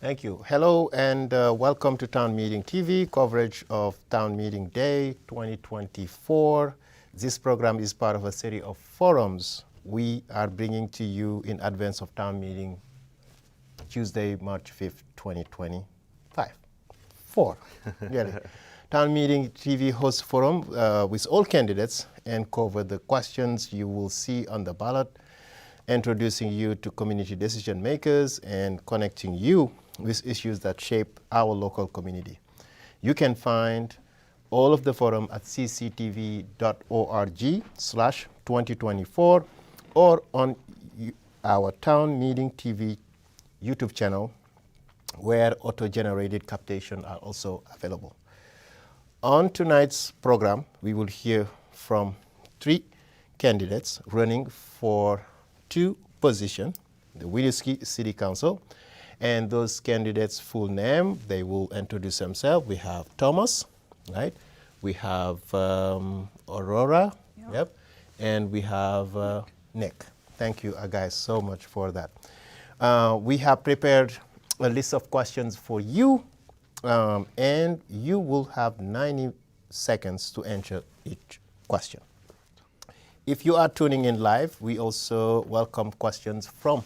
Thank you. Hello and welcome to Town Meeting TV, coverage of Town Meeting Day 2024. This program is part of a series of forums we are bringing to you in advance of Town Meeting Tuesday, March 5th, 2025. Get it. Town Meeting TV hosts forum with all candidates and cover the questions you will see on the ballot, introducing you to community decision makers and connecting you with issues that shape our local community. You can find all of the forum at cctv.org/2024 or on our Town Meeting TV YouTube channel, where auto-generated captation are also available. On tonight's program, we will hear from 3 candidates running for 2 positions, the Winooski City Council, and those candidates' full name, they will introduce themselves. We have Thomas, right? We have Aurora, yep. And we have Nick. Thank you, guys, so much for that. We have prepared a list of questions for you, and you will have 90 seconds to answer each question. If you are tuning in live, we also welcome questions from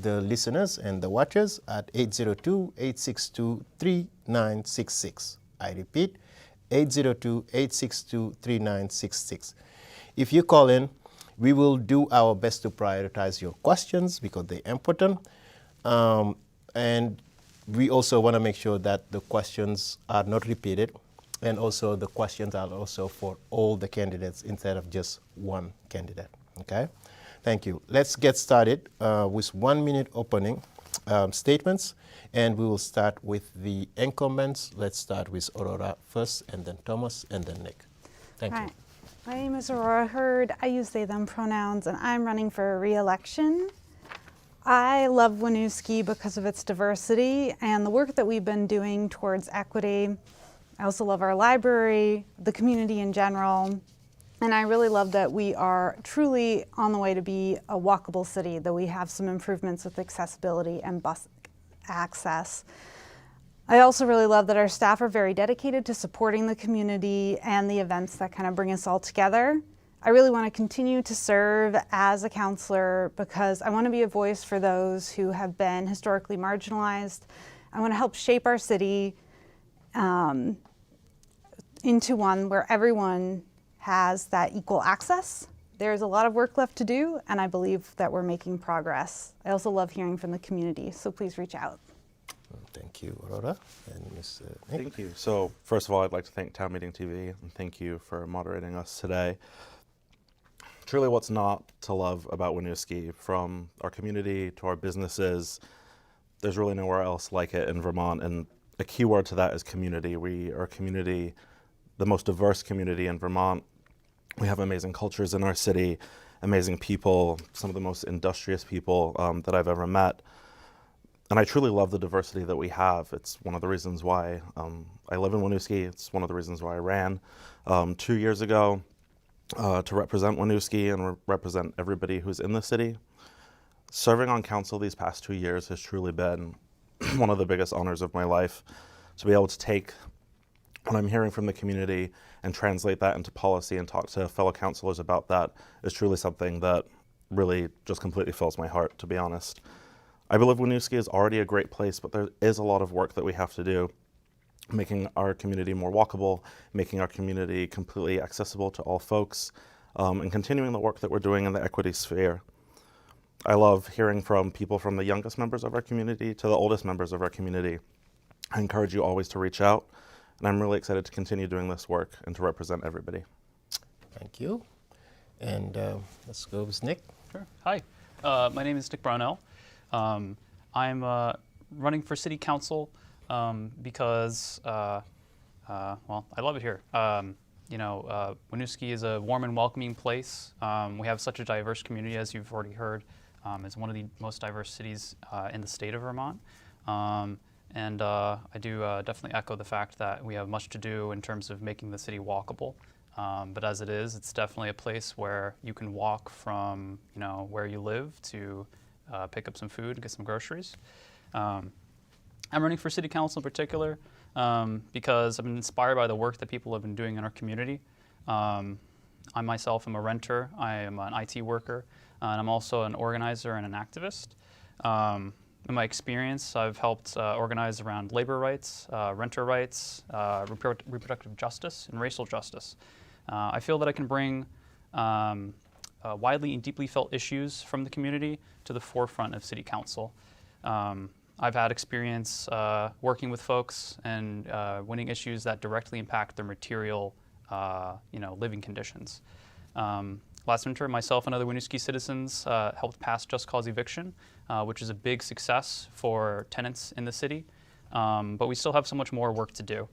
the listeners and the watchers at 802-862-3966. I repeat, 802-862-3966. If you call in, we will do our best to prioritize your questions because they're important. And we also want to make sure that the questions are not repeated, and also the questions are also for all the candidates instead of just one candidate. Okay? Thank you. Let's get started with 1-minute opening statements, and we will start with the incumbents. Let's start with Aurora first, and then Thomas, and then Nick. Thank you. My name is Aurora Hurd. I use they, them pronouns, and I'm running for re-election. I love Winooski because of its diversity and the work that we've been doing towards equity. I also love our library, the community in general, and I really love that we are truly on the way to be a walkable city, that we have some improvements with accessibility and bus access. I also really love that our staff are very dedicated to supporting the community and the events that kind of bring us all together. I really want to continue to serve as a counselor because I want to be a voice for those who have been historically marginalized. I want to help shape our city into one where everyone has that equal access. There's a lot of work left to do, and I believe that we're making progress. I also love hearing from the community, so please reach out. Thank you, Aurora. And Ms. Nick. Thank you. So first of all, I'd like to thank Town Meeting TV, and thank you for moderating us today. Truly, what's not to love about Winooski, from our community to our businesses, there's really nowhere else like it in Vermont, and a key word to that is community. We are a community, the most diverse community in Vermont. We have amazing cultures in our city, amazing people, some of the most industrious people that I've ever met. And I truly love the diversity that we have. It's one of the reasons why I live in Winooski. It's one of the reasons why I ran 2 years ago to represent Winooski and represent everybody who's in the city. Serving on council these past 2 years has truly been one of the biggest honors of my life. To be able to take what I'm hearing from the community and translate that into policy and talk to fellow councilors about that is truly something that really just completely fills my heart, to be honest. I believe Winooski is already a great place, but there is a lot of work that we have to do, making our community more walkable, making our community completely accessible to all folks, and continuing the work that we're doing in the equity sphere. I love hearing from people from the youngest members of our community to the oldest members of our community. I encourage you always to reach out, and I'm really excited to continue doing this work and to represent everybody. Thank you. And let's go with Nick. Sure. Hi, my name is Nick Brownell. I'm running for city council because, well, I love it here. Winooski is a warm and welcoming place. We have such a diverse community, as you've already heard. It's one of the most diverse cities in the state of Vermont. And I do definitely echo the fact that we have much to do in terms of making the city walkable. But as it is, it's definitely a place where you can walk from, where you live to pick up some food and get some groceries. I'm running for city council in particular because I've been inspired by the work that people have been doing in our community. I myself am a renter, I am an IT worker, and I'm also an organizer and an activist. In my experience, I've helped organize around labor rights, renter rights, reproductive justice, and racial justice. I feel that I can bring widely and deeply felt issues from the community to the forefront of City Council. I've had experience working with folks and winning issues that directly impact their material living conditions. Last winter, myself and other Winooski citizens helped pass Just Cause Eviction, which is a big success for tenants in the city, but we still have so much more work to do.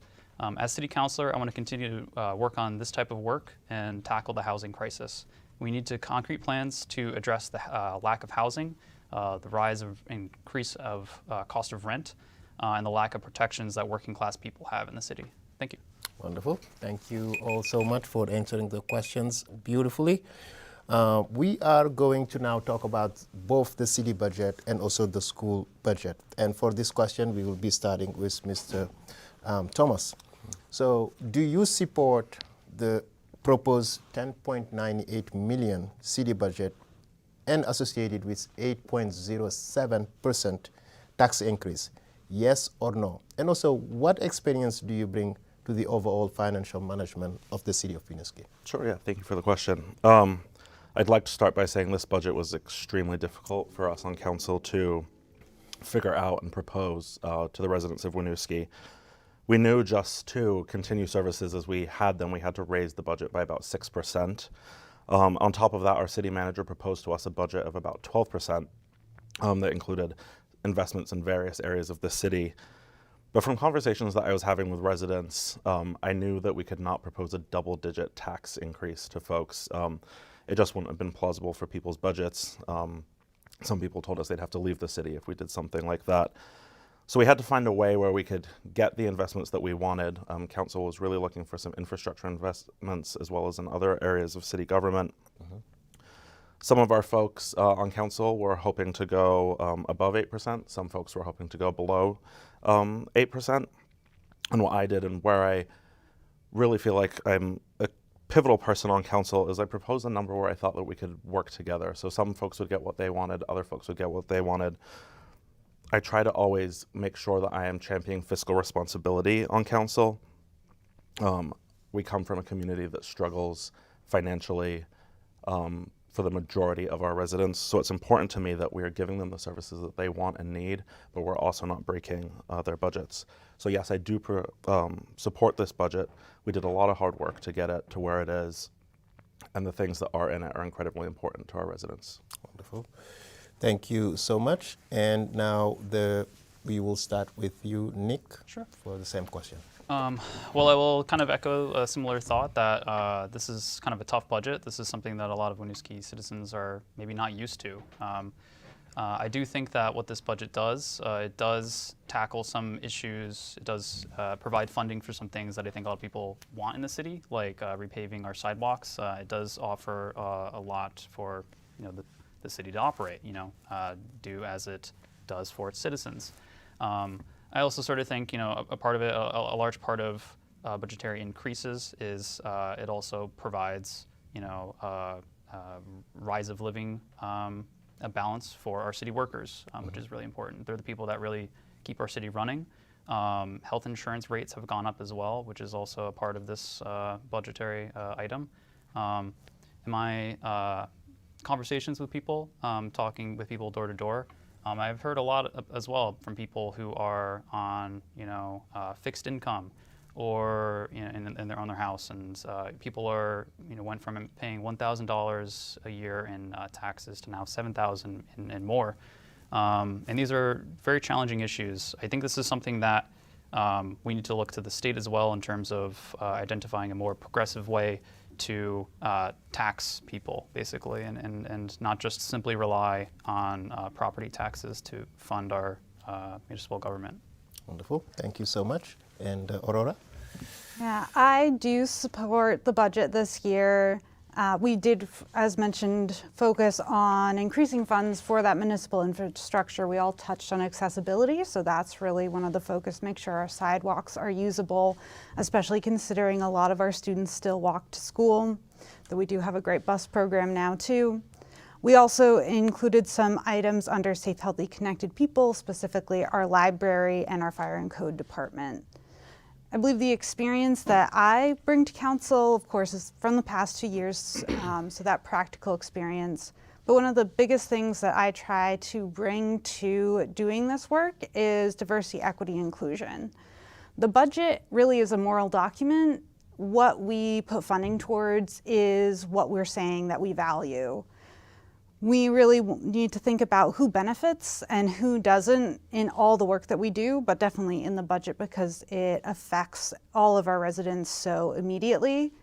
As city councilor, I want to continue to work on this type of work and tackle the housing crisis. We need to concrete plans to address the lack of housing, the rise of increase of cost of rent, and the lack of protections that working class people have in the city. Thank you. Wonderful. Thank you all so much for answering the questions beautifully. We are going to now talk about both the city budget and also the school budget. And for this question, we will be starting with Mr. Thomas. So, do you support the proposed 10.98 million city budget and associated with 8.07% tax increase? Yes or no? And also, what experience do you bring to the overall financial management of the city of Winooski? Sure, yeah, thank you for the question. I'd like to start by saying this budget was extremely difficult for us on council to figure out and propose to the residents of Winooski. We knew just to continue services as we had them, we had to raise the budget by about 6%. On top of that, our city manager proposed to us a budget of about 12% that included investments in various areas of the city. But from conversations that I was having with residents, I knew that we could not propose a double-digit tax increase to folks. It just wouldn't have been plausible for people's budgets. Some people told us they'd have to leave the city if we did something like that. So we had to find a way where we could get the investments that we wanted. Council was really looking for some infrastructure investments as well as in other areas of city government. Some of our folks on council were hoping to go above 8%. Some folks were hoping to go below 8%. And what I did and where I really feel like I'm a pivotal person on council is I proposed a number where I thought that we could work together. So some folks would get what they wanted, other folks would get what they wanted. I try to always make sure that I am championing fiscal responsibility on council. We come from a community that struggles financially for the majority of our residents. So it's important to me that we are giving them the services that they want and need, but we're also not breaking their budgets. So yes, I do support this budget. We did a lot of hard work to get it to where it is, and the things that are in it are incredibly important to our residents. Wonderful. Thank you so much. And now we will start with you, Nick, Sure. for the same question. Well, I will kind of echo a similar thought that this is kind of a tough budget. This is something that a lot of Winooski citizens are maybe not used to. I do think that what this budget does, it does tackle some issues. It does provide funding for some things that I think a lot of people want in the city, like repaving our sidewalks. It does offer a lot for the city to operate, do as it does for its citizens. I also sort of think, a part of it, a large part of budgetary increases is it also provides, rise of living a balance for our city workers, which is really important. They're the people that really keep our city running. Health insurance rates have gone up as well, which is also a part of this budgetary item. In my conversations with people, talking with people door to door, I've heard a lot as well from people who are on, fixed income, or and they're on their house, and people are, went from paying $1,000 a year in taxes to now $7,000 and more, and these are very challenging issues. I think this is something that we need to look to the state as well in terms of identifying a more progressive way to tax people, basically, and not just simply rely on property taxes to fund our municipal government. Wonderful. Thank you so much. And Aurora? Yeah, I do support the budget this year. We did, as mentioned, focus on increasing funds for that municipal infrastructure. We all touched on accessibility, so that's really one of the focus, make sure our sidewalks are usable, especially considering a lot of our students still walk to school, though we do have a great bus program now too. We also included some items under Safe, Healthy, Connected People, specifically our library and our fire and code department. I believe the experience that I bring to council, of course, is from the past 2 years, so that practical experience. But one of the biggest things that I try to bring to doing this work is diversity, equity, inclusion. The budget really is a moral document. What we put funding towards is what we're saying that we value. We really need to think about who benefits and who doesn't in all the work that we do, but definitely in the budget because it affects all of our residents so immediately.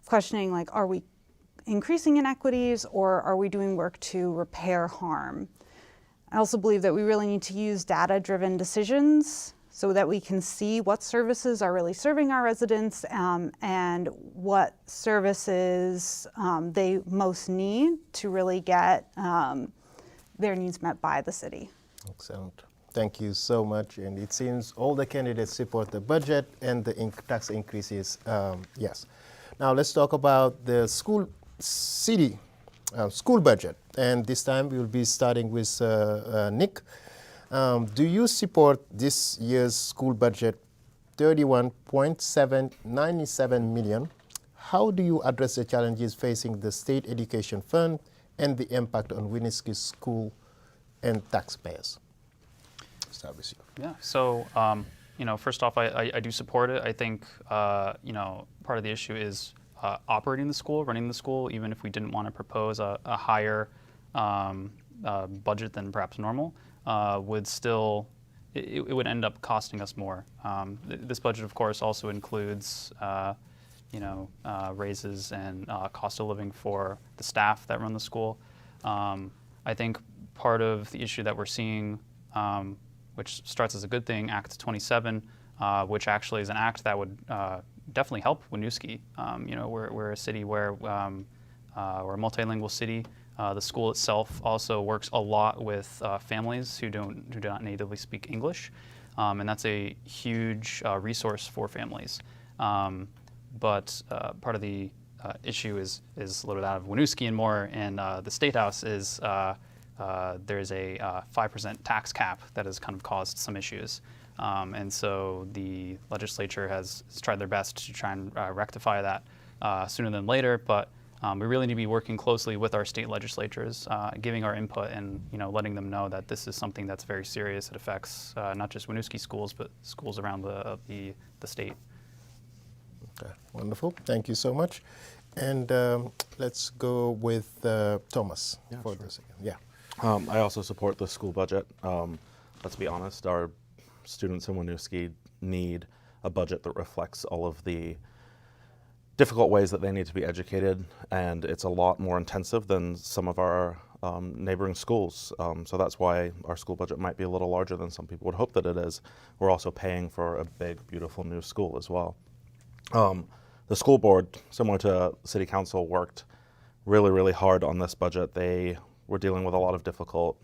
Questioning like, are we increasing inequities or are we doing work to repair harm? I also believe that we really need to use data-driven decisions so that we can see what services are really serving our residents and what services they most need to really get their needs met by the city. Excellent. Thank you so much. And it seems all the candidates support the budget and the tax increases. Yes. Now let's talk about the school budget. And this time we'll be starting with Nick. Do you support this year's school budget, $31.797 million? How do you address the challenges facing the state education fund and the impact on Winooski school and taxpayers? Start with you. Yeah. So, first off, I do support it. I think, part of the issue is operating the school, running the school, even if we didn't want to propose a higher budget than perhaps normal. Would still, it would end up costing us more. This budget, of course, also includes, raises and cost of living for the staff that run the school. I think part of the issue that we're seeing, which starts as a good thing, Act 27, which actually is an act that would definitely help Winooski. We're a city where we're a multilingual city. The school itself also works a lot with families who do not natively speak English, and that's a huge resource for families. But part of the issue is a little bit out of Winooski and more in the State House is there's a 5% tax cap that has kind of caused some issues. And so the legislature has tried their best to try and rectify that sooner than later, but we really need to be working closely with our state legislatures, giving our input and letting them know that this is something that's very serious. It affects not just Winooski schools, but schools around the state. Okay, wonderful. Thank you so much. And let's go with Thomas for this again. Yeah. I also support the school budget. Let's be honest, our students in Winooski need a budget that reflects all of the difficult ways that they need to be educated, and it's a lot more intensive than some of our neighboring schools. So that's why our school budget might be a little larger than some people would hope that it is. We're also paying for a big, beautiful new school as well. The school board, similar to City Council, worked really, really hard on this budget. They were dealing with a lot of difficult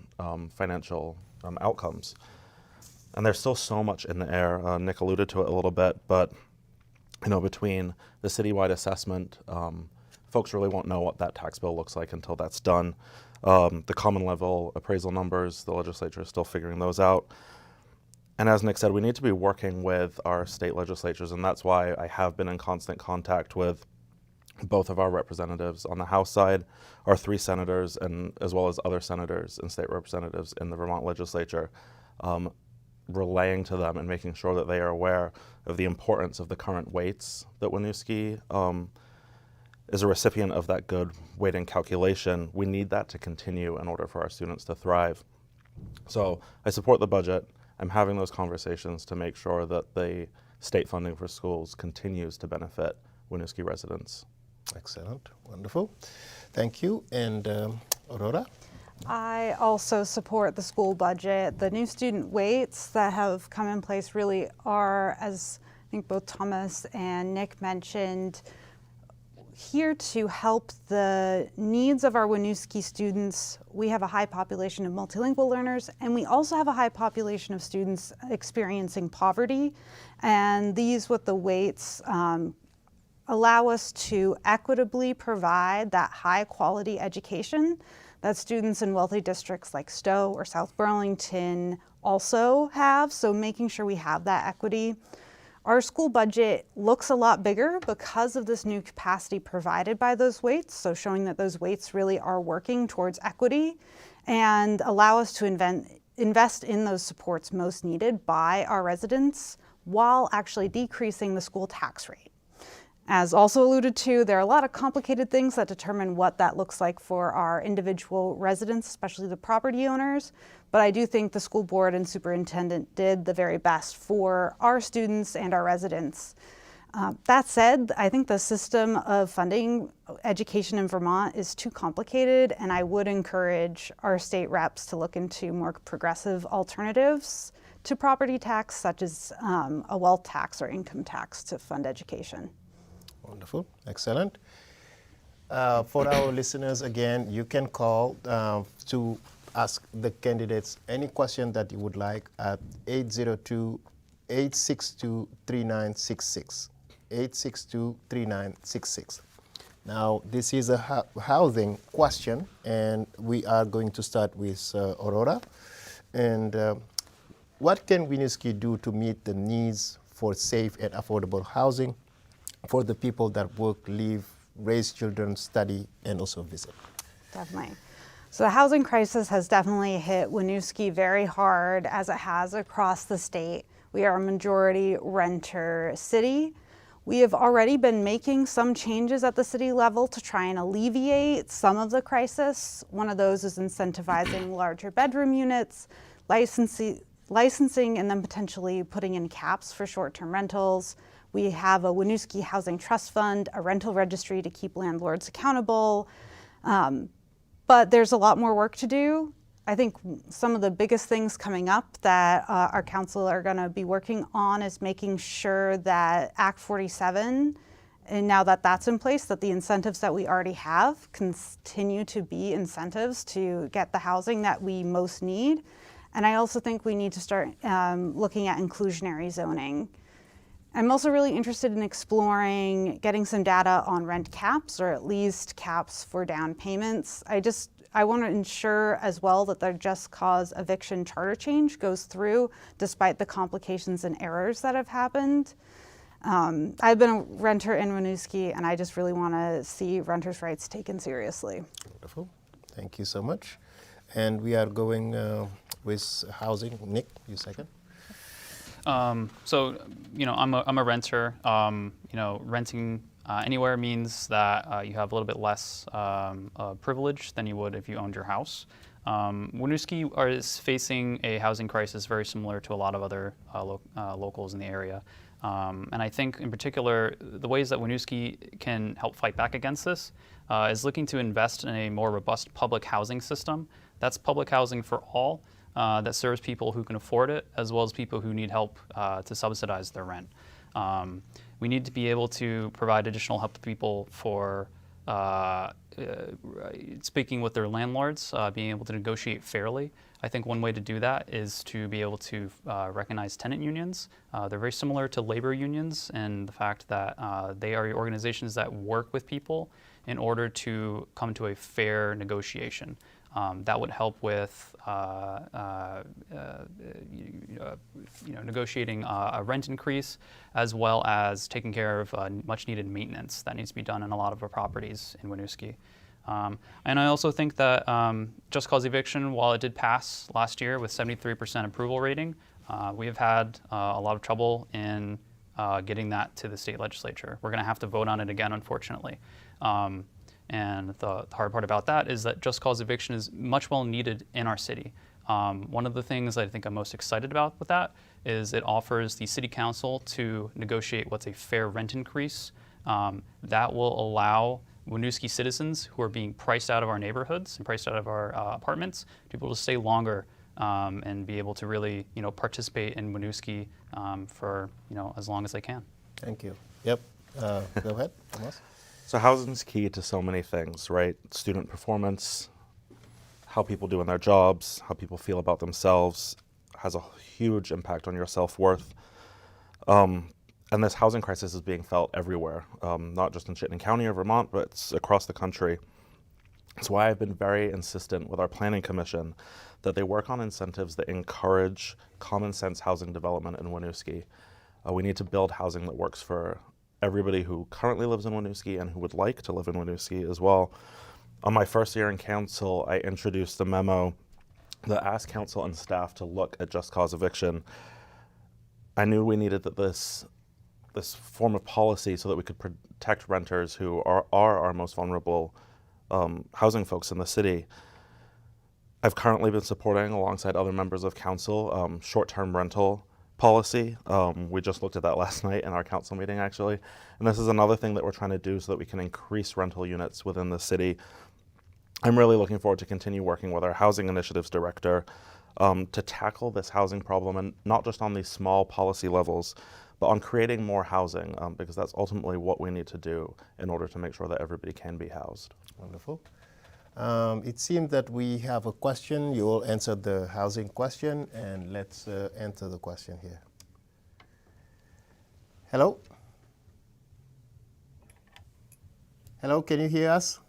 financial outcomes. And there's still so much in the air. Nick alluded to it a little bit, but between the citywide assessment, folks really won't know what that tax bill looks like until that's done. The common level appraisal numbers, the legislature is still figuring those out. And as Nick said, we need to be working with our state legislatures, and that's why I have been in constant contact with both of our representatives on the House side, our 3 senators, and as well as other senators and state representatives in the Vermont legislature, relaying to them and making sure that they are aware of the importance of the current weights that Winooski is a recipient of that good weighting calculation. We need that to continue in order for our students to thrive. So I support the budget. I'm having those conversations to make sure that the state funding for schools continues to benefit Winooski residents. Excellent. Wonderful. Thank you. And Aurora? I also support the school budget. The new student weights that have come in place really are, as I think both Thomas and Nick mentioned, here to help the needs of our Winooski students. We have a high population of multilingual learners, and we also have a high population of students experiencing poverty. And these with the weights allow us to equitably provide that high quality education that students in wealthy districts like Stowe or South Burlington also have. So making sure we have that equity. Our school budget looks a lot bigger because of this new capacity provided by those weights, so showing that those weights really are working towards equity and allow us to invest in those supports most needed by our residents while actually decreasing the school tax rate. As also alluded to, there are a lot of complicated things that determine what that looks like for our individual residents, especially the property owners. But I do think the school board and superintendent did the very best for our students and our residents. That said, I think the system of funding education in Vermont is too complicated, and I would encourage our state reps to look into more progressive alternatives to property tax, such as a wealth tax or income tax to fund education. Wonderful, excellent. For our listeners, again, you can call to ask the candidates any question that you would like at 802-862-3966, 862-3966. Now, this is a housing question, and we are going to start with Aurora. And what can Winooski do to meet the needs for safe and affordable housing for the people that work, live, raise children, study, and also visit? Definitely. So the housing crisis has definitely hit Winooski very hard, as it has across the state. We are a majority renter city. We have already been making some changes at the city level to try and alleviate some of the crisis. One of those is incentivizing larger bedroom units, licensing, and then potentially putting in caps for short-term rentals. We have a Winooski Housing Trust Fund, a rental registry to keep landlords accountable. But there's a lot more work to do. I think some of the biggest things coming up that our council are going to be working on is making sure that Act 47, and now that that's in place, that the incentives that we already have continue to be incentives to get the housing that we most need. And I also think we need to start looking at inclusionary zoning. I'm also really interested in exploring getting some data on rent caps, or at least caps for down payments. I want to ensure as well that the just cause eviction charter change goes through despite the complications and errors that have happened. I've been a renter in Winooski, and I just really want to see renters' rights taken seriously. Wonderful. Thank you so much. And we are going with housing. Nick, you second. So, I'm a renter. Renting anywhere means that you have a little bit less privilege than you would if you owned your house. Winooski is facing a housing crisis very similar to a lot of other locals in the area. And I think in particular, the ways that Winooski can help fight back against this is looking to invest in a more robust public housing system. That's public housing for all. That serves people who can afford it, as well as people who need help to subsidize their rent. We need to be able to provide additional help to people for speaking with their landlords, being able to negotiate fairly. I think one way to do that is to be able to recognize tenant unions. They're very similar to labor unions in the fact that they are organizations that work with people in order to come to a fair negotiation. That would help with negotiating a rent increase, as well as taking care of much needed maintenance that needs to be done in a lot of our properties in Winooski. And I also think that just cause eviction, while it did pass last year with 73% approval rating, we have had a lot of trouble in getting that to the state legislature. We're going to have to vote on it again, unfortunately. And the hard part about that is that just cause eviction is much well needed in our city. One of the things I think I'm most excited about with that is it offers the city council to negotiate what's a fair rent increase. That will allow Winooski citizens who are being priced out of our neighborhoods and priced out of our apartments to be able to stay longer and be able to really participate in Winooski for as long as they can. Thank you. Yep. Go ahead, Thomas. So housing's key to so many things, right? Student performance, how people do in their jobs, how people feel about themselves, has a huge impact on your self-worth. And this housing crisis is being felt everywhere, not just in Chittenden County or Vermont, but it's across the country. That's why I've been very insistent with our Planning Commission that they work on incentives that encourage common sense housing development in Winooski. We need to build housing that works for everybody who currently lives in Winooski and who would like to live in Winooski as well. On my first year in council, I introduced a memo that asked council and staff to look at just cause eviction. I knew we needed this form of policy so that we could protect renters who are our most vulnerable housing folks in the city. I've currently been supporting, alongside other members of council, short-term rental policy. We just looked at that last night in our council meeting, actually. And this is another thing that we're trying to do so that we can increase rental units within the city. I'm really looking forward to continue working with our housing initiatives director to tackle this housing problem, and not just on these small policy levels, but on creating more housing, because that's ultimately what we need to do in order to make sure that everybody can be housed. Wonderful. It seems that we have a question. You all answered the housing question, and let's answer the question here. Hello? Hello, can you hear us?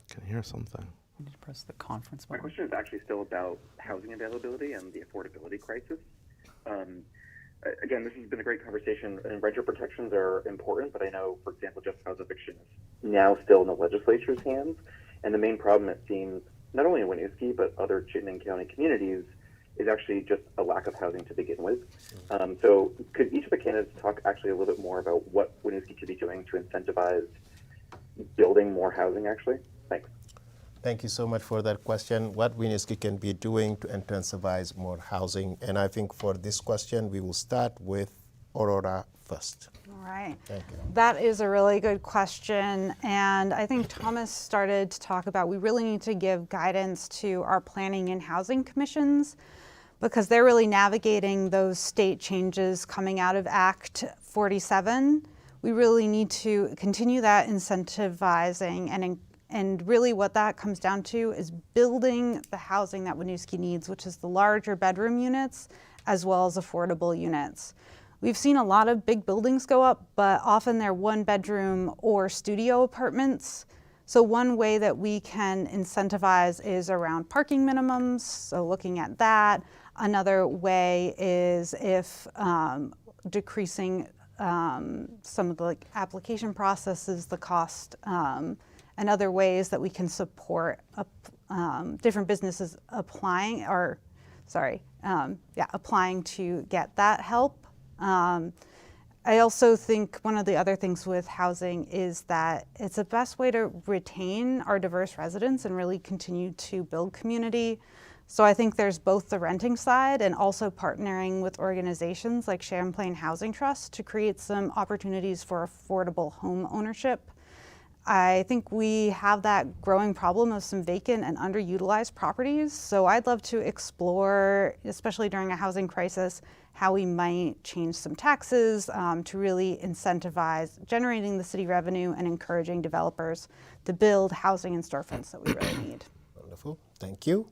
Can hear something. You need to press the conference My button. question is actually still about housing availability and the affordability crisis. Again, this has been a great conversation, and renter protections are important, but I know, for example, just cause eviction is now still in the legislature's hands. And the main problem, it seems, not only in Winooski, but other Chittenden County communities, is actually just a lack of housing to begin with. So could each of the candidates talk actually a little bit more about what Winooski could be doing to incentivize building more housing, actually? Thanks. Thank you so much for that question. What Winooski can be doing to incentivize more housing? And I think for this question, we will start with Aurora first. All right. Thank you. That is a really good question. And I think Thomas started to talk about we really need to give guidance to our planning and housing commissions, because they're really navigating those state changes coming out of Act 47. We really need to continue that incentivizing, and really what that comes down to is building the housing that Winooski needs, which is the larger bedroom units as well as affordable units. We've seen a lot of big buildings go up, but often they're one bedroom or studio apartments. So one way that we can incentivize is around parking minimums, so looking at that. Another way is if decreasing some of the application processes, the cost, and other ways that we can support different businesses applying to get that help. I also think one of the other things with housing is that it's the best way to retain our diverse residents and really continue to build community. So I think there's both the renting side and also partnering with organizations like Champlain Housing Trust to create some opportunities for affordable home ownership. I think we have that growing problem of some vacant and underutilized properties. So I'd love to explore, especially during a housing crisis, how we might change some taxes to really incentivize generating the city revenue and encouraging developers to build housing and storefronts that we really need. Wonderful. Thank you.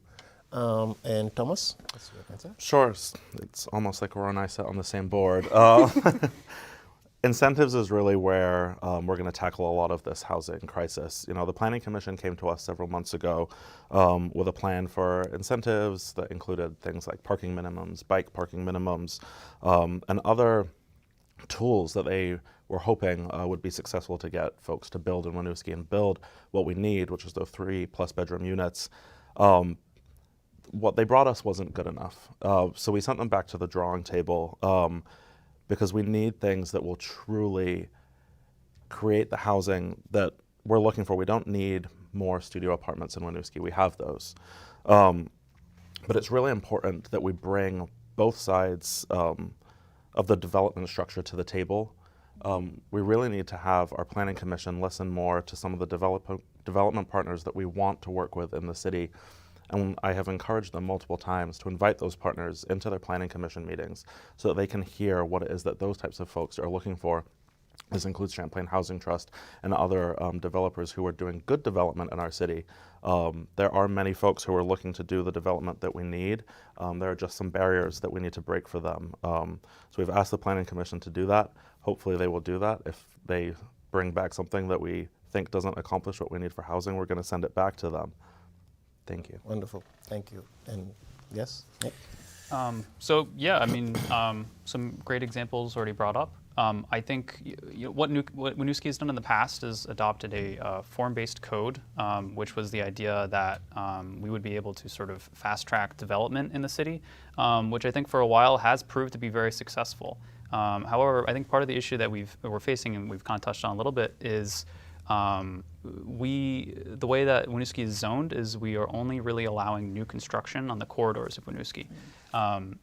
And Thomas, what's your answer? Sure. It's almost like Aurora and I sit on the same board. Incentives is really where we're going to tackle a lot of this housing crisis. You know, the Planning Commission came to us several months ago with a plan for incentives that included things like parking minimums, bike parking minimums, and other tools that they were hoping would be successful to get folks to build in Winooski and build what we need, which is the 3+ bedroom units. What they brought us wasn't good enough. So we sent them back to the drawing table because we need things that will truly create the housing that we're looking for. We don't need more studio apartments in Winooski. We have those. But it's really important that we bring both sides of the development structure to the table. We really need to have our Planning Commission listen more to some of the development partners that we want to work with in the city. And I have encouraged them multiple times to invite those partners into their planning commission meetings so that they can hear what it is that those types of folks are looking for. This includes Champlain Housing Trust and other developers who are doing good development in our city. There are many folks who are looking to do the development that we need. There are just some barriers that we need to break for them. So we've asked the Planning Commission to do that. Hopefully they will do that. If they bring back something that we think doesn't accomplish what we need for housing, we're going to send it back to them. Thank you. Wonderful. Thank you. And yes? Nick? So yeah, I mean, some great examples already brought up. I think what Winooski has done in the past is adopted a form-based code, which was the idea that we would be able to sort of fast-track development in the city, which I think for a while has proved to be very successful. However, I think part of the issue that we're facing, and we've kind of touched on a little bit, is the way that Winooski is zoned is we are only really allowing new construction on the corridors of Winooski.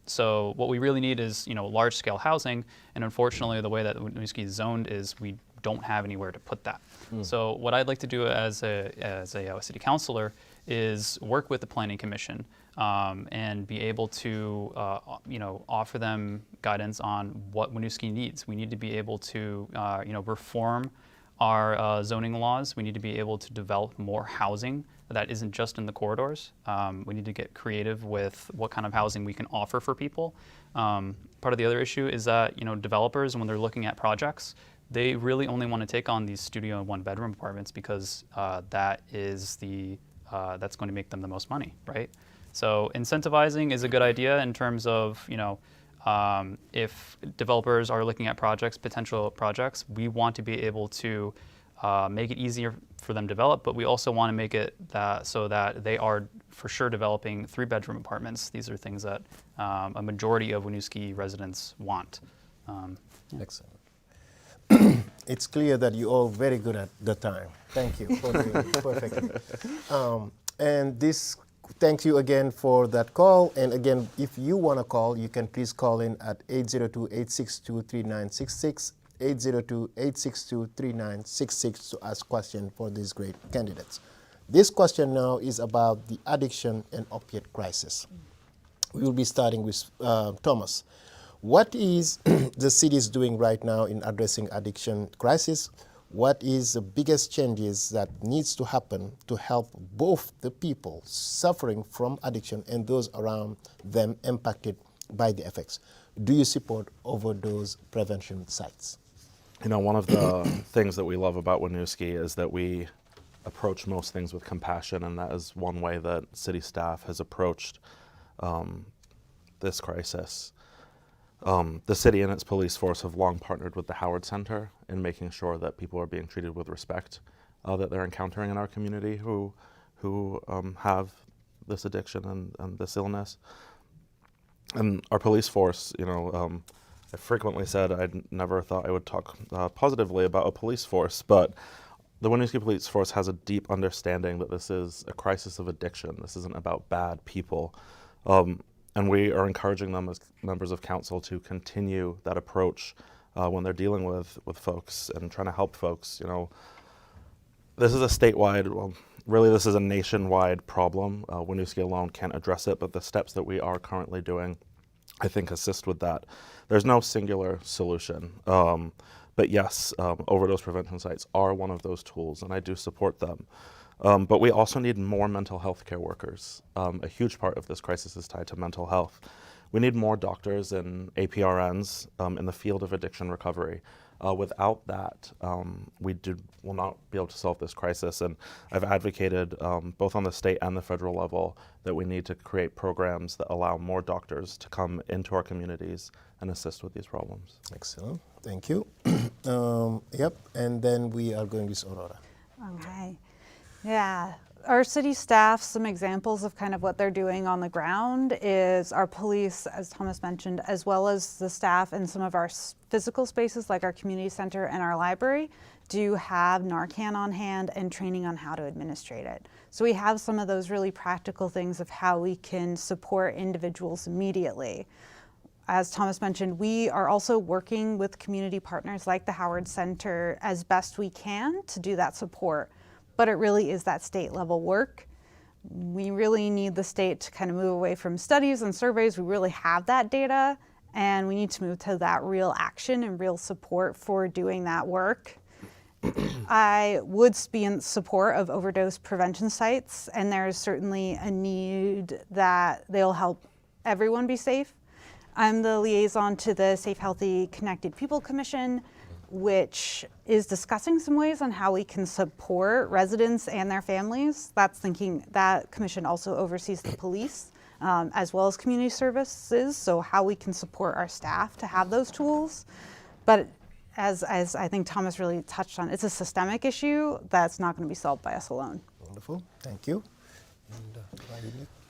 So what we really need is large-scale housing, and unfortunately, the way that Winooski is zoned is we don't have anywhere to put that. So what I'd like to do as a city councilor is work with the Planning Commission and be able to offer them guidance on what Winooski needs. We need to be able to reform our zoning laws. We need to be able to develop more housing that isn't just in the corridors. We need to get creative with what kind of housing we can offer for people. Part of the other issue is that developers, when they're looking at projects, they really only want to take on these studio and one-bedroom apartments because that's going to make them the most money, right? So incentivizing is a good idea in terms of if developers are looking at potential projects, we want to be able to make it easier for them to develop, but we also want to make it so that they are for sure developing 3-bedroom apartments. These are things that a majority of Winooski residents want. Excellent. It's clear that you're all very good at the time. Thank you for doing it perfectly. And this, thank you again for that call. And again, if you want to call, you can please call in at 802-862-3966, 802-862-3966 to ask questions for these great candidates. This question now is about the addiction and opiate crisis. We will be starting with Thomas. What is the city is doing right now in addressing addiction crisis? What is the biggest changes that needs to happen to help both the people suffering from addiction and those around them impacted by the effects? Do you support overdose prevention sites? One of the things that we love about Winooski is that we approach most things with compassion, and that is one way that city staff has approached this crisis. The city and its police force have long partnered with the Howard Center in making sure that people are being treated with respect that they're encountering in our community who have this addiction and this illness. And our police force, I frequently said I never thought I would talk positively about a police force, but the Winooski Police Force has a deep understanding that this is a crisis of addiction. This isn't about bad people. And we are encouraging them as members of council to continue that approach when they're dealing with folks and trying to help folks. This is a statewide, really this is a nationwide problem. Winooski alone can't address it, but the steps that we are currently doing, I think, assist with that. There's no singular solution. But yes, overdose prevention sites are one of those tools, and I do support them. But we also need more mental health care workers. A huge part of this crisis is tied to mental health. We need more doctors and APRNs in the field of addiction recovery. Without that, we will not be able to solve this crisis. And I've advocated, both on the state and the federal level, that we need to create programs that allow more doctors to come into our communities and assist with these problems. Excellent. Thank you. Yep. And then we are going with Aurora. Okay. Yeah. Our city staff, some examples of kind of what they're doing on the ground is our police, as Thomas mentioned, as well as the staff in some of our physical spaces like our community center and our library do have Narcan on hand and training on how to administrate it. So we have some of those really practical things of how we can support individuals immediately. As Thomas mentioned, we are also working with community partners like the Howard Center as best we can to do that support. But it really is that state level work. We really need the state to kind of move away from studies and surveys. We really have that data, and we need to move to that real action and real support for doing that work. I would be in support of overdose prevention sites, and there's certainly a need that they'll help everyone be safe. I'm the liaison to the Safe, Healthy, Connected People Commission, which is discussing some ways on how we can support residents and their families. That commission also oversees the police as well as community services, so how we can support our staff to have those tools. But as I think Thomas really touched on, it's a systemic issue that's not going to be solved by us alone. Wonderful, thank you.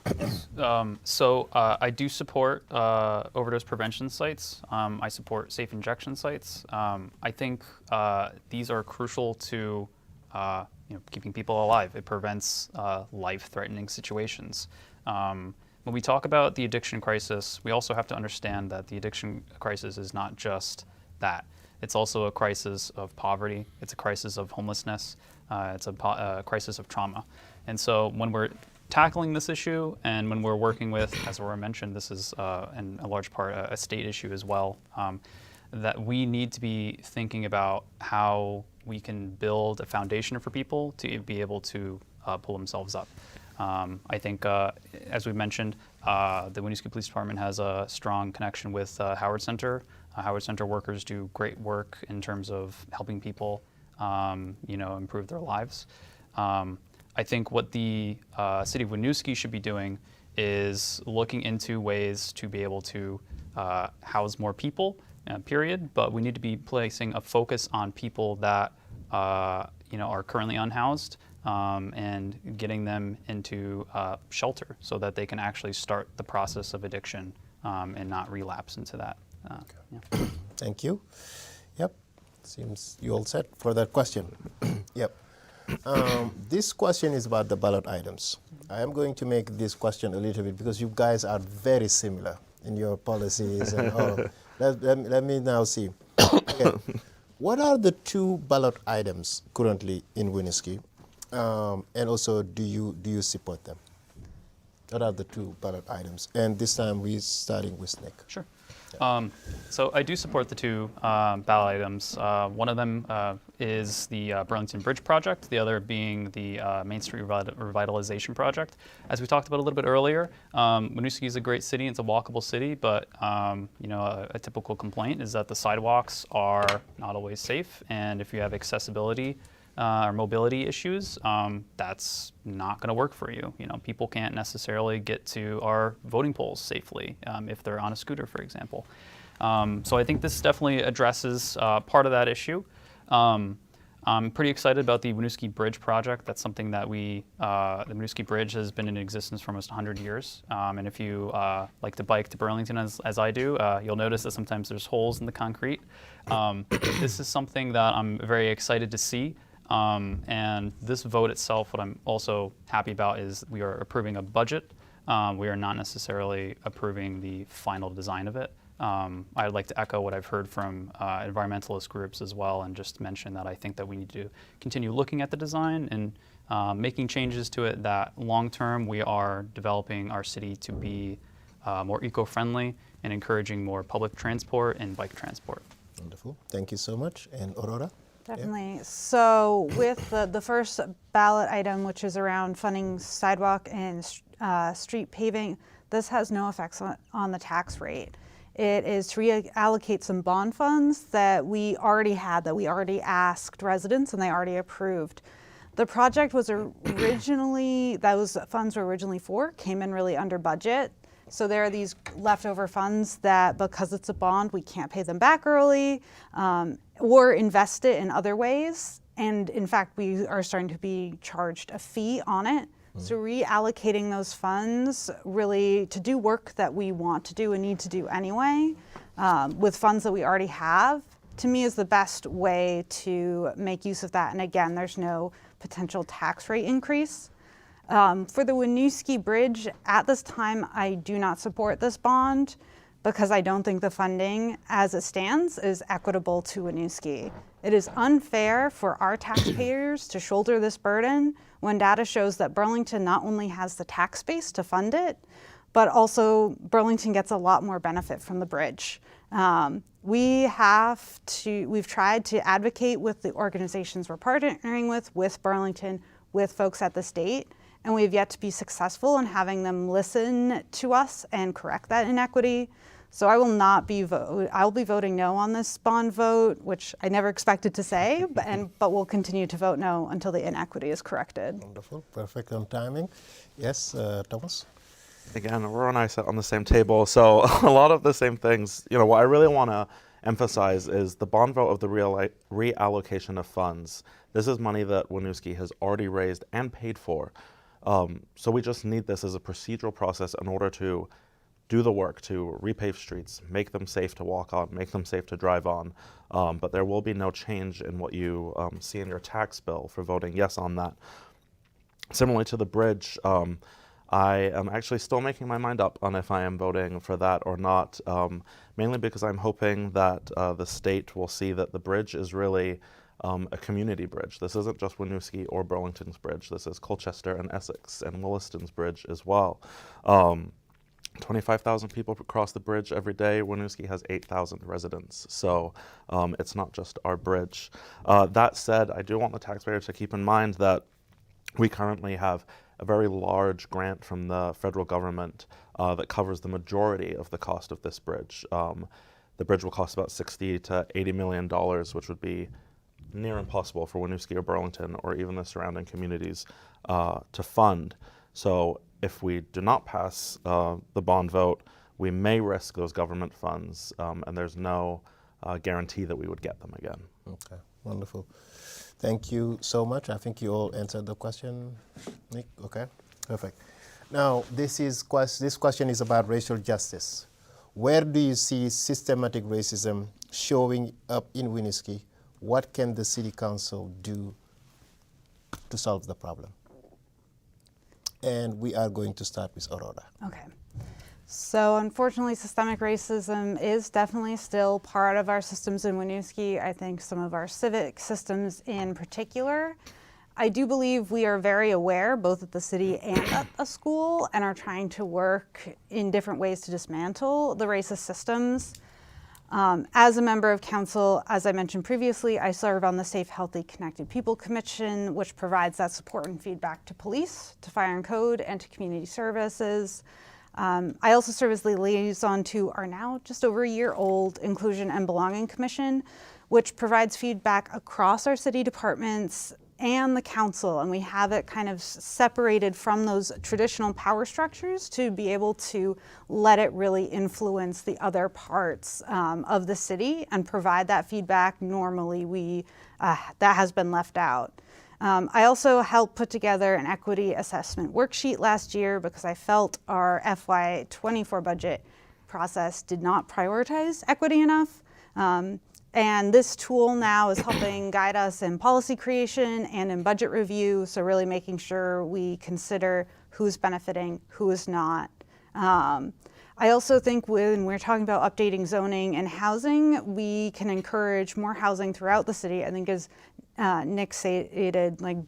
I do support overdose prevention sites. I support safe injection sites. I think these are crucial to keeping people alive. It prevents life-threatening situations. When we talk about the addiction crisis, we also have to understand that the addiction crisis is not just that. It's also a crisis of poverty. It's a crisis of homelessness. It's a crisis of trauma. And so when we're tackling this issue and when we're working with, as Aurora mentioned, this is in a large part a state issue as well, that we need to be thinking about how we can build a foundation for people to be able to pull themselves up. I think, as we mentioned, the Winooski Police Department has a strong connection with Howard Center. Howard Center workers do great work in terms of helping people, improve their lives. I think what the city of Winooski should be doing is looking into ways to be able to house more people, period. But we need to be placing a focus on people that are currently unhoused and getting them into shelter so that they can actually start the process of addiction and not relapse into that. Yeah. Thank you. Yep, seems you all set for that question. Yep. This question is about the ballot items. I am going to make this question a little bit because you guys are very similar in your policies and all. Let me now see. Okay. What are the 2 ballot items currently in Winooski? And also, do you support them? What are the 2 ballot items? And this time we're starting with Nick. Sure. So I do support the 2 ballot items. One of them is the Burlington Bridge project, the other being the Main Street Revitalization project. As we talked about a little bit earlier, Winooski is a great city. It's a walkable city, but a typical complaint is that the sidewalks are not always safe, and if you have accessibility or mobility issues, that's not going to work for you. People can't necessarily get to our voting polls safely if they're on a scooter, for example. So I think this definitely addresses part of that issue. I'm pretty excited about the Winooski Bridge project. That's something that the Winooski Bridge has been in existence for almost 100 years. And if you like to bike to Burlington as I do, you'll notice that sometimes there's holes in the concrete. This is something that I'm very excited to see. And this vote itself, what I'm also happy about is we are approving a budget. We are not necessarily approving the final design of it. I'd like to echo what I've heard from environmentalist groups as well, and just mention that I think that we need to continue looking at the design and making changes to it that long-term we are developing our city to be more eco-friendly and encouraging more public transport and bike transport. Wonderful. Thank you so much. And Aurora? Definitely. Yeah. So with the first ballot item, which is around funding sidewalk and street paving, this has no effects on the tax rate. It is to reallocate some bond funds that we already had, that we already asked residents and they already approved. The project was originally, those funds were originally came in really under budget. So there are these leftover funds that, because it's a bond, we can't pay them back early or invest it in other ways. And in fact, we are starting to be charged a fee on it. So reallocating those funds really to do work that we want to do and need to do anyway with funds that we already have, to me is the best way to make use of that. And again, there's no potential tax rate increase. For the Winooski Bridge, at this time, I do not support this bond because I don't think the funding as it stands is equitable to Winooski. It is unfair for our taxpayers to shoulder this burden when data shows that Burlington not only has the tax base to fund it, but also Burlington gets a lot more benefit from the bridge. We've tried to advocate with the organizations we're partnering with Burlington, with folks at the state, and we've yet to be successful in having them listen to us and correct that inequity. So I will not be I'll be voting no on this bond vote, which I never expected to say, but we'll continue to vote no until the inequity is corrected. Wonderful, perfect on timing. Yes, Thomas? Again, Aurora and I sat on the same table, so a lot of the same things. You know, what I really want to emphasize is the bond vote of the reallocation of funds. This is money that Winooski has already raised and paid for. So we just need this as a procedural process in order to do the work to repave streets, make them safe to walk on, make them safe to drive on. But there will be no change in what you see in your tax bill for voting yes on that. Similarly to the bridge, I am actually still making my mind up on if I am voting for that or not, mainly because I'm hoping that the state will see that the bridge is really a community bridge. This isn't just Winooski or Burlington's bridge. This is Colchester and Essex and Williston's bridge as well. 25,000 people cross the bridge every day. Winooski has 8,000 residents, so it's not just our bridge. That said, I do want the taxpayer to keep in mind that we currently have a very large grant from the federal government that covers the majority of the cost of this bridge. The bridge will cost about $60 to $80 million, which would be near impossible for Winooski or Burlington or even the surrounding communities to fund. So if we do not pass the bond vote, we may risk those government funds, and there's no guarantee that we would get them again. Okay, wonderful. Thank you so much. I think you all answered the question, Nick. Okay, perfect. Now, this question is about racial justice. Where do you see systematic racism showing up in Winooski? What can the City Council do to solve the problem? And we are going to start with Aurora. Okay. So unfortunately, systemic racism is definitely still part of our systems in Winooski. I think some of our civic systems in particular. I do believe we are very aware, both at the city and at a school, and are trying to work in different ways to dismantle the racist systems. As a member of council, as I mentioned previously, I serve on the Safe, Healthy, Connected People Commission, which provides that support and feedback to police, to fire and code, and to community services. I also serve as the liaison to our now just over a year old Inclusion and Belonging Commission, which provides feedback across our city departments and the council, and we have it kind of separated from those traditional power structures to be able to let it really influence the other parts of the city and provide that feedback. Normally that has been left out. I also helped put together an equity assessment worksheet last year because I felt our FY24 budget process did not prioritize equity enough. And this tool now is helping guide us in policy creation and in budget review, so really making sure we consider who's benefiting, who is not. I also think when we're talking about updating zoning and housing, we can encourage more housing throughout the city. I think as Nick stated, like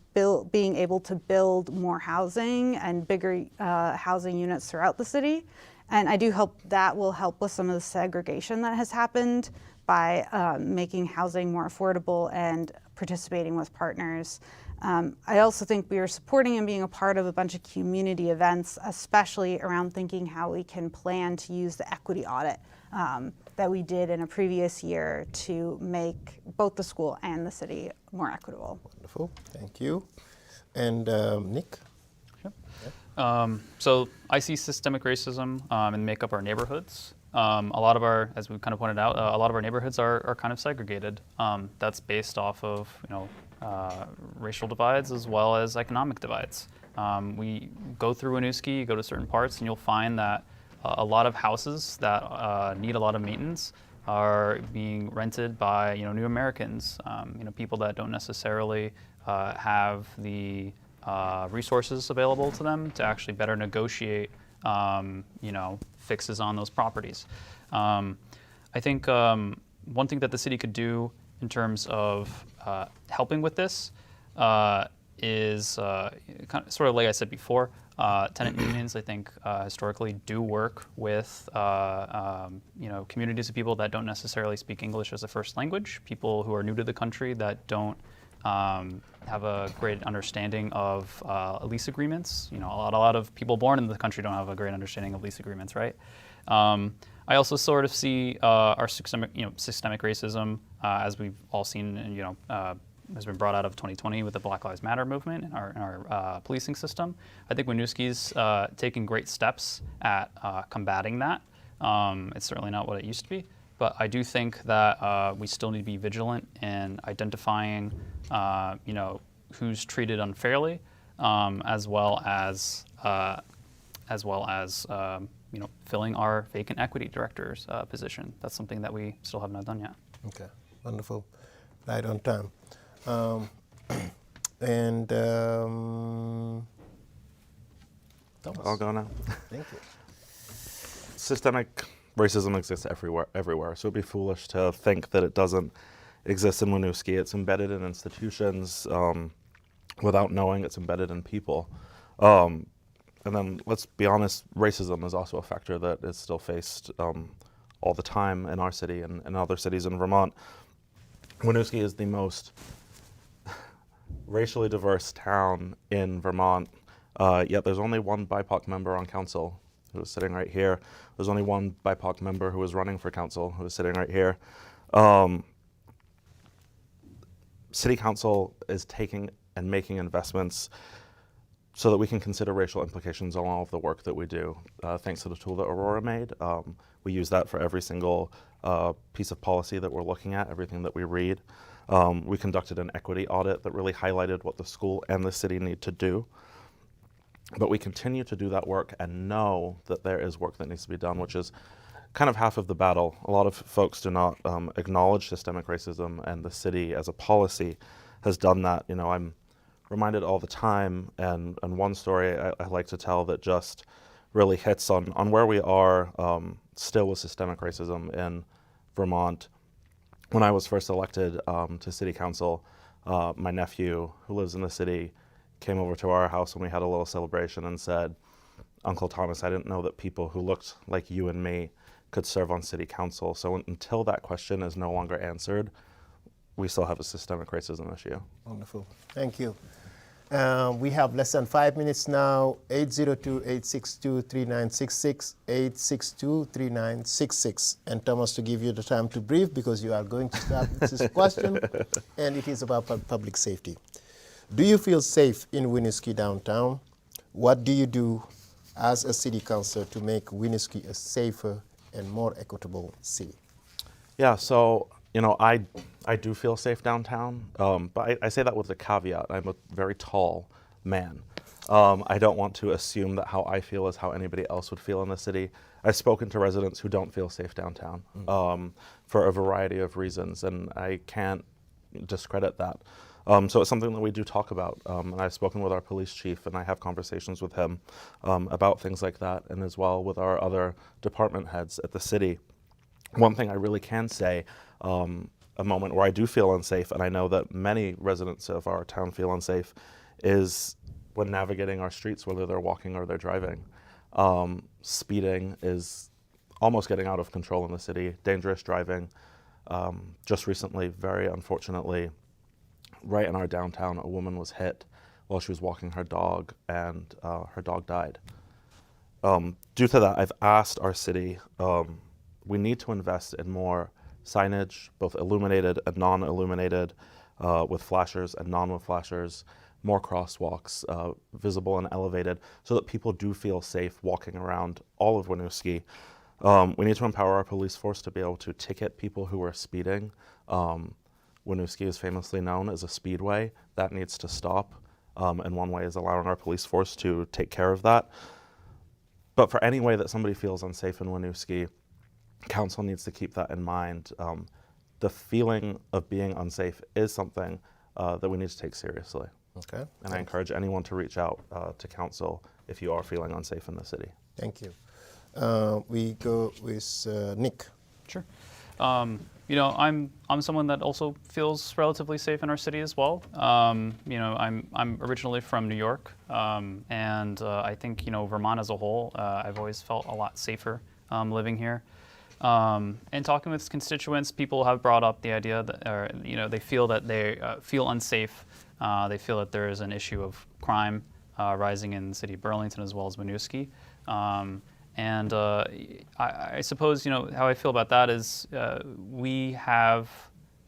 being able to build more housing and bigger housing units throughout the city. And I do hope that will help with some of the segregation that has happened by making housing more affordable and participating with partners. I also think we are supporting and being a part of a bunch of community events, especially around thinking how we can plan to use the equity audit that we did in a previous year to make both the school and the city more equitable. Wonderful, thank you. And Nick? Sure. Yeah. So I see systemic racism and make up our neighborhoods. A lot of our, as we kind of pointed out, a lot of our neighborhoods are kind of segregated. That's based off of, racial divides as well as economic divides. We go through Winooski, you go to certain parts, and you'll find that a lot of houses that need a lot of maintenance are being rented by, new Americans, people that don't necessarily have the resources available to them to actually better negotiate fixes on those properties. I think one thing that the city could do in terms of helping with this is kind of, sort of like I said before, tenant unions, I think, historically do work with communities of people that don't necessarily speak English as a first language, people who are new to the country that don't have a great understanding of lease agreements. A lot of people born in the country don't have a great understanding of lease agreements, right? I also sort of see our systemic racism, as we've all seen, has been brought out of 2020 with the Black Lives Matter movement in our policing system. I think Winooski's taking great steps at combating that. It's certainly not what it used to be, but I do think that we still need to be vigilant in identifying, who's treated unfairly, as well as filling our vacant equity director's position. That's something that we still have not done yet. Okay, wonderful. Right on time. Thomas. I'll go now. Thank you. Systemic racism exists everywhere. So it'd be foolish to think that it doesn't exist in Winooski. It's embedded in institutions. Without knowing, it's embedded in people. And then, let's be honest, racism is also a factor that is still faced all the time in our city and in other cities in Vermont. Winooski is the most racially diverse town in Vermont, yet there's only one BIPOC member on council who is sitting right here. There's only one BIPOC member who is running for council who is sitting right here. City council is taking and making investments so that we can consider racial implications on all of the work that we do. Thanks to the tool that Aurora made, we use that for every single piece of policy that we're looking at, everything that we read. We conducted an equity audit that really highlighted what the school and the city need to do. But we continue to do that work and know that there is work that needs to be done, which is kind of half of the battle. A lot of folks do not acknowledge systemic racism, and the city as a policy has done that. I'm reminded all the time, and one story I like to tell that just really hits on where we are still with systemic racism in Vermont. When I was first elected to city council, my nephew, who lives in the city, came over to our house when we had a little celebration and said, "Uncle Thomas, I didn't know that people who looked like you and me could serve on city council." So until that question is no longer answered, we still have a systemic racism issue. Wonderful. Thank you. We have less than 5 minutes now. 802-862-3966, 862-3966. And Thomas, to give you the time to brief, because you are going to start with this question, and it is about public safety. Do you feel safe in Winooski downtown? What do you do as a city councilor to make Winooski a safer and more equitable city? Yeah, so I do feel safe downtown, but I say that with a caveat. I'm a very tall man. I don't want to assume that how I feel is how anybody else would feel in the city. I've spoken to residents who don't feel safe downtown for a variety of reasons, and I can't discredit that. So it's something that we do talk about, and I've spoken with our police chief, and I have conversations with him about things like that, and as well with our other department heads at the city. One thing I really can say, a moment where I do feel unsafe, and I know that many residents of our town feel unsafe, is when navigating our streets, whether they're walking or they're driving. Speeding is almost getting out of control in the city, dangerous driving. Just recently, very unfortunately, right in our downtown, a woman was hit while she was walking her dog, and her dog died. Due to that, I've asked our city, we need to invest in more signage, both illuminated and non-illuminated, with flashers and non-with flashers, more crosswalks, visible and elevated, so that people do feel safe walking around all of Winooski. We need to empower our police force to be able to ticket people who are speeding. Winooski is famously known as a speedway. That needs to stop, and one way is allowing our police force to take care of that. But for any way that somebody feels unsafe in Winooski, council needs to keep that in mind. The feeling of being unsafe is something that we need to take seriously. Okay. And I encourage anyone to reach out to council if you are feeling unsafe in the city. Thank you. we go with Nick. Sure. I'm someone that also feels relatively safe in our city as well. I'm originally from New York, and I think Vermont as a whole, I've always felt a lot safer living here. And talking with constituents, people have brought up the idea that, they feel that they feel unsafe. They feel that there is an issue of crime rising in the city of Burlington as well as Winooski. And I suppose, how I feel about that is we have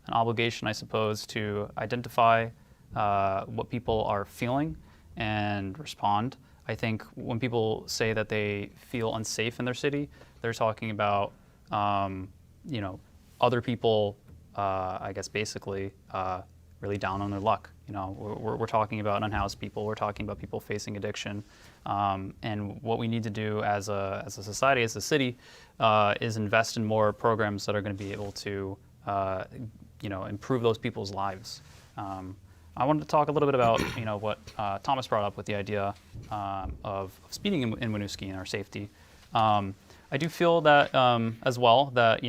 an obligation, I suppose, to identify what people are feeling and respond. I think when people say that they feel unsafe in their city, they're talking about, other people, I guess, basically really down on their luck. We're talking about unhoused people. We're talking about people facing addiction. And what we need to do as a society, as a city, is invest in more programs that are going to be able to, improve those people's lives. I wanted to talk a little bit about, what Thomas brought up with the idea of speeding in Winooski and our safety. I do feel that as well that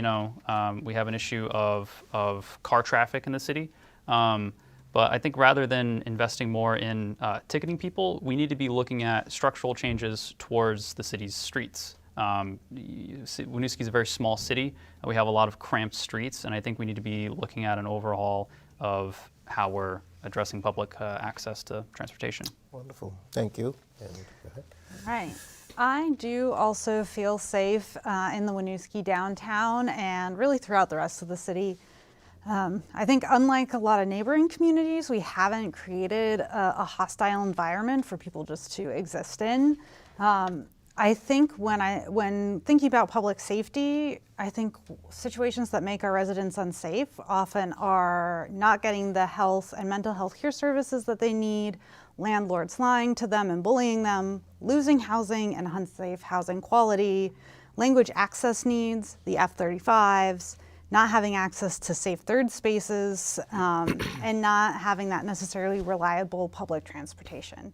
we have an issue of car traffic in the city. But I think rather than investing more in ticketing people, we need to be looking at structural changes towards the city's streets. Winooski is a very small city. We have a lot of cramped streets, and I think we need to be looking at an overhaul of how we're addressing public access to transportation. Wonderful. Thank you. And go ahead. Right. I do also feel safe in the Winooski downtown and really throughout the rest of the city. I think unlike a lot of neighboring communities, we haven't created a hostile environment for people just to exist in. I think when thinking about public safety, I think situations that make our residents unsafe often are not getting the health and mental health care services that they need, landlords lying to them and bullying them, losing housing and unsafe housing quality, language access needs, the F-35s, not having access to safe third spaces, and not having that necessarily reliable public transportation.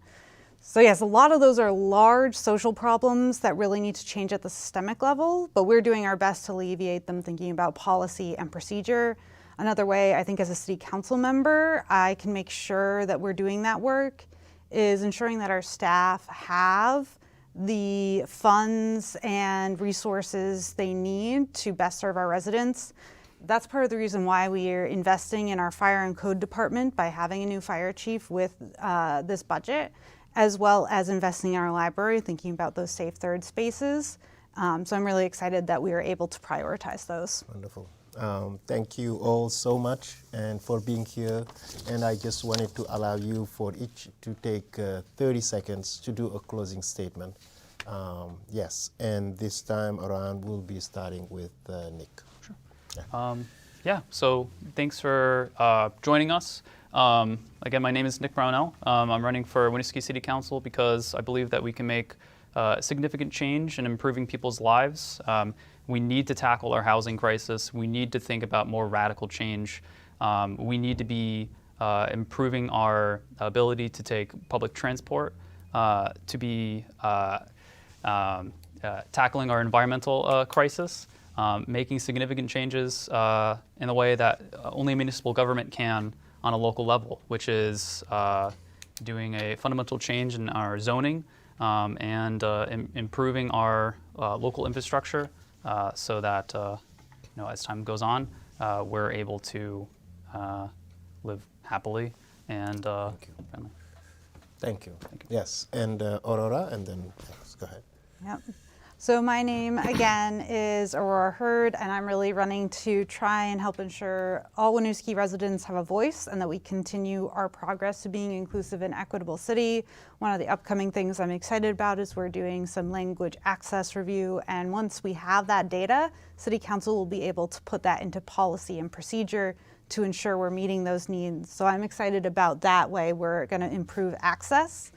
So yes, a lot of those are large social problems that really need to change at the systemic level, but we're doing our best to alleviate them thinking about policy and procedure. Another way I think as a city council member, I can make sure that we're doing that work is ensuring that our staff have the funds and resources they need to best serve our residents. That's part of the reason why we are investing in our fire and code department by having a new fire chief with this budget, as well as investing in our library, thinking about those safe third spaces. So I'm really excited that we were able to prioritize those. Wonderful. Thank you all so much and for being here. And I just wanted to allow you for each to take 30 seconds to do a closing statement. Yes, and this time around we'll be starting with Nick. Sure. So thanks for joining us. Again, my name is Nick Brownell. I'm running for Winooski City Council because I believe that we can make significant change in improving people's lives. We need to tackle our housing crisis. We need to think about more radical change. We need to be improving our ability to take public transport, to be tackling our environmental crisis, making significant changes in a way that only a municipal government can on a local level, which is doing a fundamental change in our zoning and improving our local infrastructure so that as time goes on, we're able to live happily and friendly. Thank you. Yes, and Aurora, and then yes, go ahead. Yep. So my name, again, is Aurora Hurd, and I'm really running to try and help ensure all Winooski residents have a voice and that we continue our progress to being inclusive and equitable city. One of the upcoming things I'm excited about is we're doing some language access review, and once we have that data, City Council will be able to put that into policy and procedure to ensure we're meeting those needs. So I'm excited about that way we're going to improve access.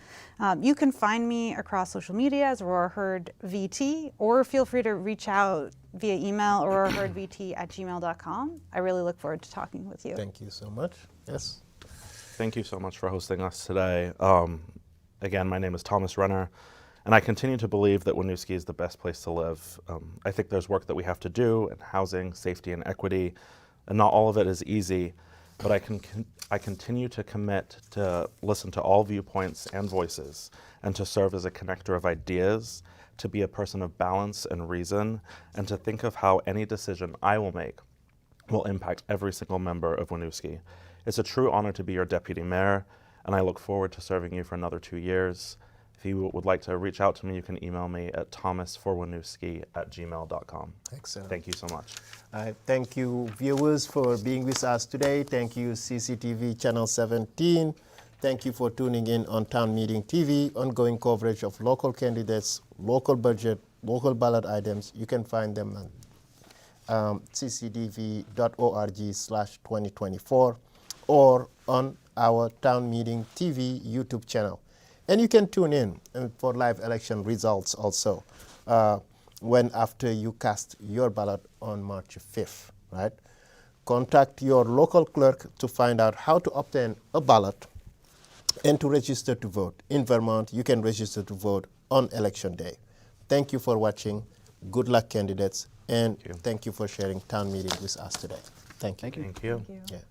You can find me across social media as Aurora Hurd VT, or feel free to reach out via email, aurorahurdvt@gmail.com. I really look forward to talking with you. Thank you so much. Yes. Thank you so much for hosting us today. Again, my name is Thomas Renner, And I continue to believe that Winooski is the best place to live. I think there's work that we have to do in housing, safety, and equity, and not all of it is easy, but I continue to commit to listen to all viewpoints and voices, and to serve as a connector of ideas, to be a person of balance and reason, and to think of how any decision I will make will impact every single member of Winooski. It's a true honor to be your deputy mayor, and I look forward to serving you for another 2 years. If you would like to reach out to me, you can email me at thomasforwinooski@gmail.com. Excellent. Thank you so much. Thank you, viewers, for being with us today. Thank you, CCTV Channel 17. Thank you for tuning in on Town Meeting TV, ongoing coverage of local candidates, local budget, local ballot items. You can find them on cctv.org/2024 or on our Town Meeting TV YouTube channel. And you can tune in for live election results also when after you cast your ballot on March 5th, right? Contact your local clerk to find out how to obtain a ballot and to register to vote. In Vermont, you can register to vote on election day. Thank you for watching. Good luck, candidates, and thank you for sharing town meeting with us today. Thank you. Thank you. Thank you. Yeah.